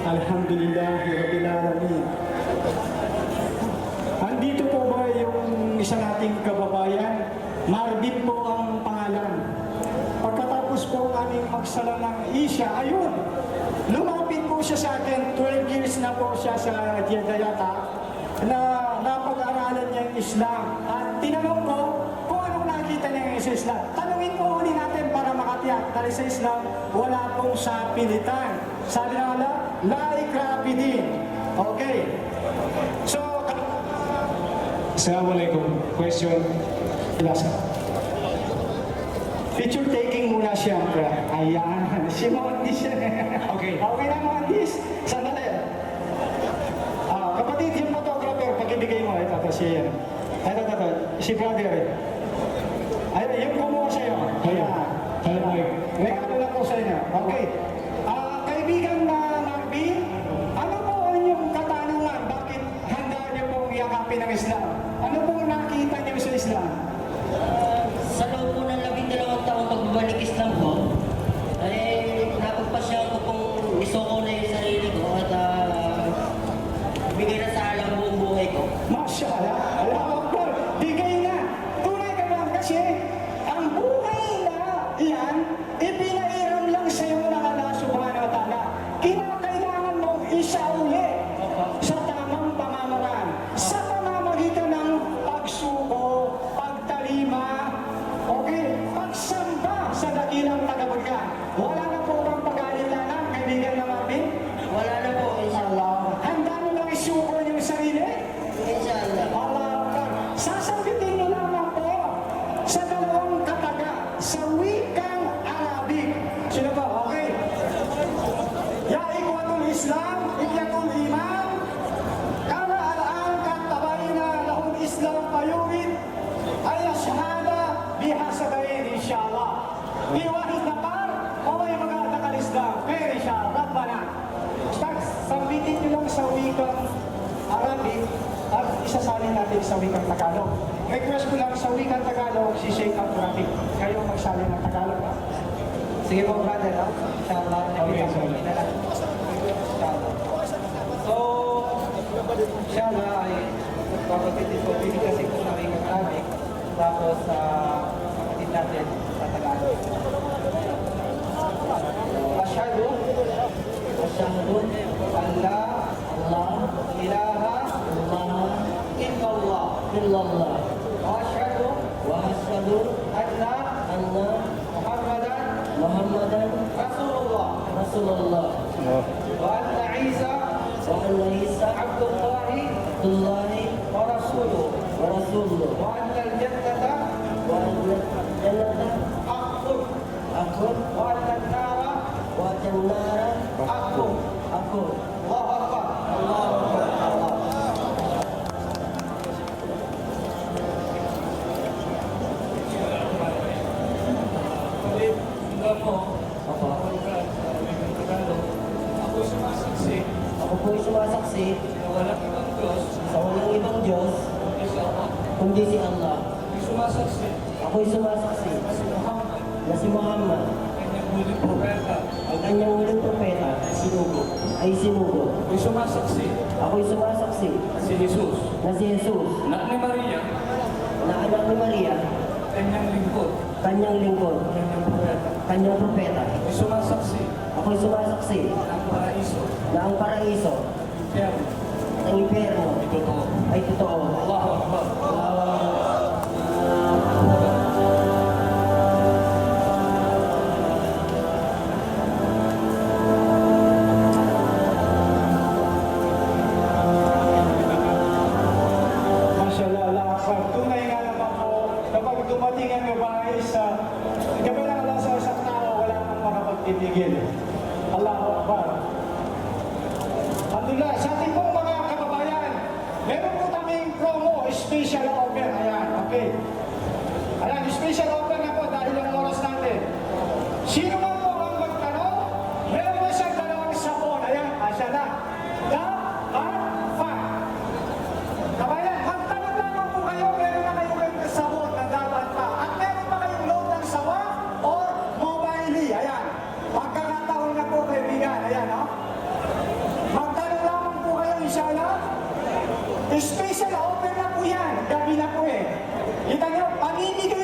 Alhamdulillahi Rabbil Alamin. Andito po ba yung isa nating kababayan? Marvin po ang pangalan. Pagkatapos po aming magsala ng Isya, ayun, lumapit po siya sa akin. 12 years na po siya sa Jeddah na napag-aralan niya yung Islam. At tinanong ko kung anong nakita niya sa Islam. Tanungin po uli natin para makatiyak. Dahil sa Islam, wala pong sapilitan. Sabi na wala, la ikraha fid-din. Okay. So, Assalamualaikum. Question. Ilasa. Picture taking muna siyempre. Ayan. Si Mondis yan. Okay. Okay na Mondis. Sandali. Kapatid, yung photographer, pag-ibigay mo. Ito, si yan. Ito. Si brother. Ayun, yung kumuha sa'yo. Ayan. May ano lang po sa inyo. Okay. Kaibigan na Marvin, ano po ang inyong katanungan? Bakit handa niyo pong yakapin ang Islam? Ano pong nakita niyo sa Islam? Sa loob po ng 12 taong pagbabalik Islam ko, ay napagpasya ko pong isoko na yung sarili ko at bigay na sa alam buong buhay ko. Masya Allah, Allahu Akbar, bigay na. Tunay ka lang kasi ang buhay na iyan, ipinairam lang sa iyo ng Allah Subhanahu wa Ta'ala. Kinakailangan mong isauli sa tamang pamamaraan, sa pamamagitan ng pagsuko, pagtalima, okay, pagsamba sa dakilang tagapagyan. Wala na po bang pag-aalilanan, kaibigan na Marvin? Wala na po, inshallah. Handa mo lang isuko yung sarili? Inshallah. Allah Akbar. Sasabitin niyo lamang po sa dalawang kataga sa wikang Arabic. Sino ba? Okay. Ya ikwatul Islam, ikwatul iman. Kama al-an katabayna lahul Islam payurid ay asyhada bihasabayin inshallah. Di wahid na par o may mag-aatak al-Islam. Pero inshallah, Rabbana. Sambitin niyo lang sa wikang Arabic at isasalin natin sa wikang Tagalog. Request ko lang sa wikang Tagalog si Sheikh Abdurrafiq. Kayo magsalin ng Tagalog, ha? Sige po, brother, ha? Inshallah. Okay, Inshallah. Inshallah. So, inshallah ay papagpitin ko, kasi ko sa wikang Arabic, tapos sa kapatid natin sa Tagalog. Asyhadu Asyhadu an la Allah ilaha illallah illallah wa asyhadu wa asyhadu anna anna Muhammadan Muhammadan Rasulullah Rasulullah wa anna Isa wa anna Isa Abdullahi Abdullahi wa Rasuluh wa Rasulullah wa anna al-jannata wa anna jannata haqqun akun wa anna an-nara wa jannara haqqun. aku. Allahu Akbar. Allahu Akbar. Allah. Ako sumasaksi Ako po ay sumasaksi na walang ibang Diyos sa walang ibang Diyos kundi si Allah. kundi si Allah. Ako sumasaksi Ako ay sumasaksi na si Muhammad, na si Muhammad, kanyang huling propeta, ang kanyang huling propeta, sinugo. ay sinugo. Ako sumasaksi Ako ay sumasaksi na si Jesus, na si Jesus, anak ni Maria, na anak ni Maria, kanyang lingkod, kanyang lingkod, kanyang propeta. kanyang propeta. Ako sumasaksi Ako ay sumasaksi na ang paraiso, na ang paraiso impyerno, ng impyerno ay totoo. ay totoo. Allahu Akbar. Mashallah, Allah Akbar. Tunay nga naman po, kapag dumating ang babae sa kabilang lang sa isang tao, wala nang makapagtitigil. Allahu Akbar. Alhamdulillah, sa ating pong mga kababayan, meron po kaming promo, special offer. Ayan, okay. Ayan, special offer na po dahil ang oras natin. Sino man po ang magtanong, meron po siyang dalawang sabon. Ayan, asya na. Da, at, fa. Kabayan, magtanong lamang po kayo, meron na kayong sabon na dapat pa. At meron pa kayong load ng sawa or mobile. Ayan, pagkakataon na po kaibigan. Ayan, no? Special offer na po yan. Gabi na po eh. Kita nyo, pamimigay